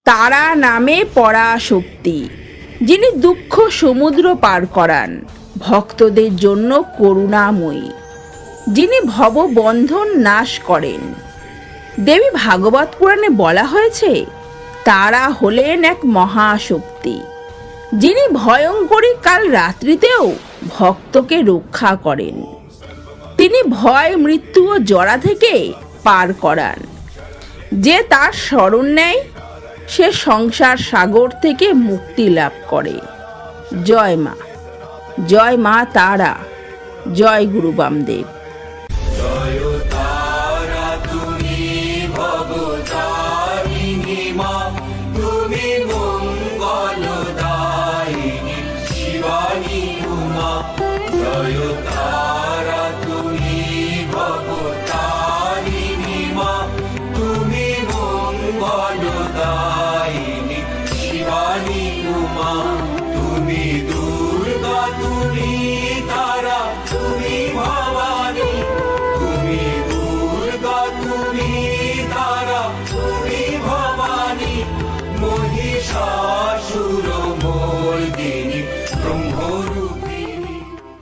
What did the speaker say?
তারা নামে পরাশক্তি, যিনি দুঃখ সমুদ্র পার করান, ভক্তদের জন্য করুণাময়ী, যিনি ভববন্ধন নাশ করেন। দেবী ভাগবত পুরাণে বলা হয়েছে তারা হলেন এক মহাশক্তি, যিনি ভয়ঙ্করী কাল রাত্রিতেও ভক্তকে রক্ষা করেন। তিনি ভয়, মৃত্যু ও জরা থেকে পার করান। যে তার শরণ নেয় সে সংসার সাগর থেকে মুক্তি লাভ করে। জয় মা, জয় মা তারা, জয় গুরু বামদেব। জয় তারা তুমি ভবতারিণী মা, তুমি মঙ্গলদায়িনী শিবানী উমা। জয় তারা তুমি ভবতারিণী মা, তুমি মঙ্গলদায়িনী শিবানী উমা। তুমি দুর্গা, তুমি তারা, তুমি ভবানী, তুমি দুর্গা, তুমি তারা, তুমি ভবানী। মহিষাসুর